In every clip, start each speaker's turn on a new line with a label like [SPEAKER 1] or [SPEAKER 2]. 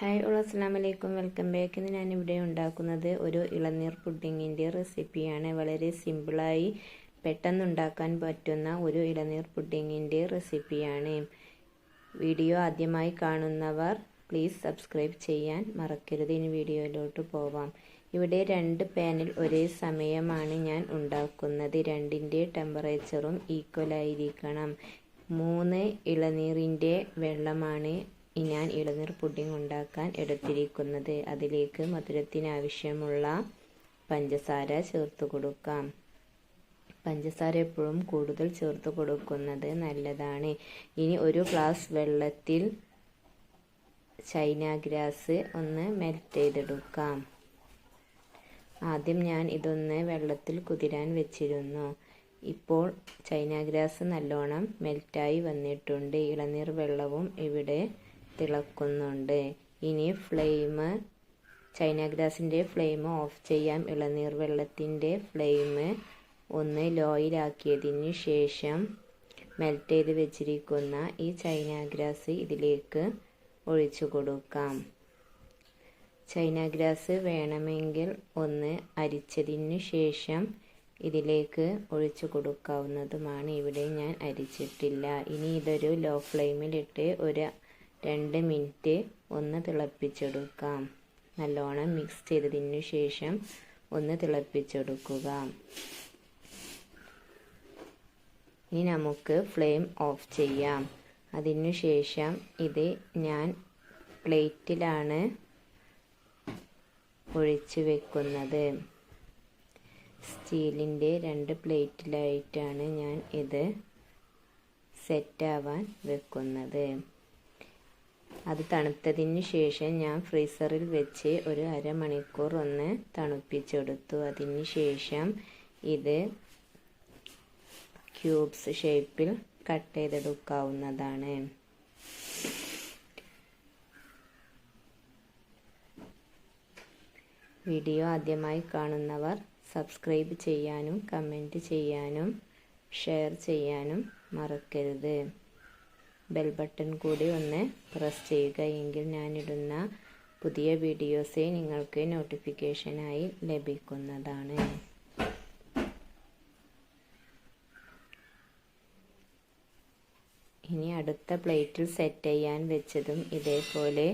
[SPEAKER 1] Hi all അസ്സലാമു അലൈക്കും, welcome back. ഇന്ന് ഞാനിവിടെ ഉണ്ടാക്കുന്നത് ഒരു ഇളനീർ പുഡിങ്ങിൻ്റെ റെസിപ്പിയാണ്. വളരെ സിമ്പിളായി പെട്ടെന്നുണ്ടാക്കാൻ പറ്റുന്ന ഒരു ഇളനീർ പുഡിങ്ങിൻ്റെ റെസിപ്പിയാണ്. വീഡിയോ ആദ്യമായി കാണുന്നവർ പ്ലീസ് സബ്സ്ക്രൈബ് ചെയ്യാൻ മറക്കരുത്. ഇനി വീഡിയോയിലോട്ട് പോവാം. ഇവിടെ 2 പാനിൽ ഒരേ സമയമാണ് ഞാൻ ഉണ്ടാക്കുന്നത്. രണ്ടിൻ്റെ ടെമ്പറേച്ചറും ഈക്വലായിരിക്കണം. 3 ഇളനീരിൻ്റെ വെള്ളമാണ് ഞാൻ ഇളനീർ പുഡിംഗ് ഉണ്ടാക്കാൻ എടുത്തിരിക്കുന്നത്. അതിലേക്ക് മധുരത്തിനാവശ്യമുള്ള പഞ്ചസാര ചേർത്ത് കൊടുക്കാം. പഞ്ചസാര എപ്പോഴും കൂടുതൽ ചേർത്ത് കൊടുക്കുന്നത് നല്ലതാണ്. ഇനി ഒരു ഗ്ലാസ് വെള്ളത്തിൽ ചൈന ഗ്രാസ് ഒന്ന് മെൽറ്റ് ചെയ്തെടുക്കാം. ആദ്യം ഞാൻ ഇതൊന്ന് വെള്ളത്തിൽ കുതിരാൻ വെച്ചിരുന്നു. ഇപ്പോൾ ചൈന ഗ്രാസ് നല്ലോണം മെൽറ്റായി വന്നിട്ടുണ്ട്. ഇളനീർ വെള്ളവും ഇവിടെ തിളക്കുന്നുണ്ട്. ഇനി ചൈന ഗ്രാസിൻ്റെ ഫ്ലെയിം ഓഫ് ചെയ്യാം. ഇളനീർ വെള്ളത്തിൻ്റെ ഫ്ലെയിം ഒന്ന് ലോയിലാക്കിയതിന് ശേഷം മെൽറ്റ് ചെയ്ത് വെച്ചിരിക്കുന്ന ഈ ചൈന ഗ്രാസ് ഇതിലേക്ക് ഒഴിച്ചു കൊടുക്കാം. ചൈന ഗ്രാസ് വേണമെങ്കിൽ ഒന്ന് അരിച്ചതിന് ശേഷം ഇതിലേക്ക് ഒഴിച്ചു കൊടുക്കാവുന്നതുമാണ്. ഇവിടെ ഞാൻ അരിച്ചിട്ടില്ല. ഇനി ഇതൊരു ലോ ഫ്ലെയിമിലിട്ട് ഒരു 2 മിനിറ്റ് ഒന്ന് തിളപ്പിച്ചെടുക്കാം. നല്ലോണം മിക്സ് ചെയ്തതിന് ശേഷം ഒന്ന് തിളപ്പിച്ചെടുക്കുക. ഇനി നമുക്ക് ഫ്ലെയിം ഓഫ് ചെയ്യാം. അതിനുശേഷം ഇത് ഞാൻ പ്ലേറ്റിലാണ് ഒഴിച്ച് വെക്കുന്നത്. സ്റ്റീലിൻ്റെ 2 പ്ലേറ്റിലായിട്ടാണ് ഞാൻ ഇത് സെറ്റാവാൻ വെക്കുന്നത്. അത് തണുത്തതിന് ശേഷം ഞാൻ ഫ്രീസറിൽ വെച്ച് ഒരു അരമണിക്കൂർ ഒന്ന് തണുപ്പിച്ചെടുത്തു. അതിന് ശേഷം ഇത് ക്യൂബ്സ് ഷേപ്പിൽ കട്ട് ചെയ്തെടുക്കാവുന്നതാണ്. വീഡിയോ ആദ്യമായി കാണുന്നവർ സബ്സ്ക്രൈബ് ചെയ്യാനും കമൻറ്റ് ചെയ്യാനും ഷെയർ ചെയ്യാനും മറക്കരുത്. ബെൽ ബട്ടൺ കൂടി ഒന്ന് പ്രസ് ചെയ്യുക. എങ്കിൽ ഞാനിടുന്ന പുതിയ വീഡിയോസ് നിങ്ങൾക്ക് നോട്ടിഫിക്കേഷനായി ലഭിക്കുന്നതാണ്. ഇനി അടുത്ത പ്ലേറ്റിൽ സെറ്റ് ചെയ്യാൻ വെച്ചതും ഇതേപോലെ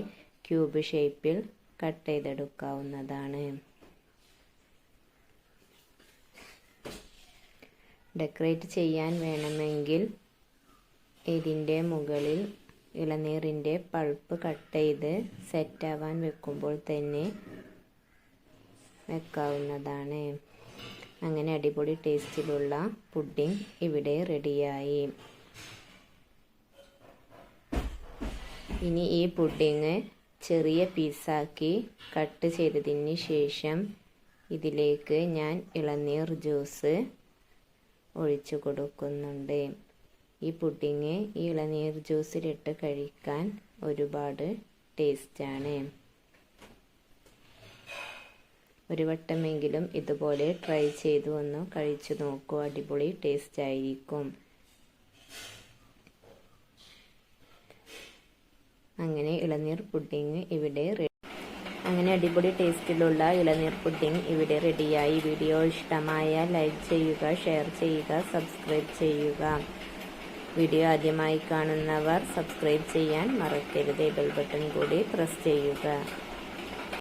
[SPEAKER 1] ക്യൂബ് ഷേപ്പിൽ കട്ട് ചെയ്തെടുക്കാവുന്നതാണ്. ഡെക്കറേറ്റ് ചെയ്യാൻ വേണമെങ്കിൽ ഇതിൻ്റെ മുകളിൽ ഇളനീരിൻ്റെ പൾപ്പ് കട്ട് ചെയ്ത് സെറ്റാവാൻ വെക്കുമ്പോൾ തന്നെ വെക്കാവുന്നതാണ്. അങ്ങനെ അടിപൊളി ടേസ്റ്റിലുള്ള പുഡിംഗ് ഇവിടെ റെഡിയായി. ഇനി ഈ പുഡിംഗ് ചെറിയ പീസാക്കി കട്ട് ചെയ്തതിന് ശേഷം ഇതിലേക്ക് ഞാൻ ഇളനീർ ജ്യൂസ് ഒഴിച്ചു കൊടുക്കുന്നുണ്ട്. ഈ പുഡിംഗ് ഈ ഇളനീർ ജ്യൂസിലിട്ട് കഴിക്കാൻ ഒരുപാട് ടേസ്റ്റാണ്. ഒരു വട്ടമെങ്കിലും ഇതുപോലെ ട്രൈ ചെയ്തു ഒന്ന് കഴിച്ചു നോക്കൂ. അടിപൊളി ടേസ്റ്റ് ആയിരിക്കും. അങ്ങനെ ഇളനീർ പുഡിംഗ് ഇവിടെ അങ്ങനെ അടിപൊളി ടേസ്റ്റിലുള്ള ഇളനീർ പുഡിംഗ് ഇവിടെ റെഡിയായി. വീഡിയോ ഇഷ്ടമായാൽ ലൈക്ക് ചെയ്യുക, ഷെയർ ചെയ്യുക, സബ്സ്ക്രൈബ് ചെയ്യുക. വീഡിയോ ആദ്യമായി കാണുന്നവർ സബ്സ്ക്രൈബ് ചെയ്യാൻ മറക്കരുത്. ബെൽ ബട്ടൺ കൂടി പ്രസ് ചെയ്യുക.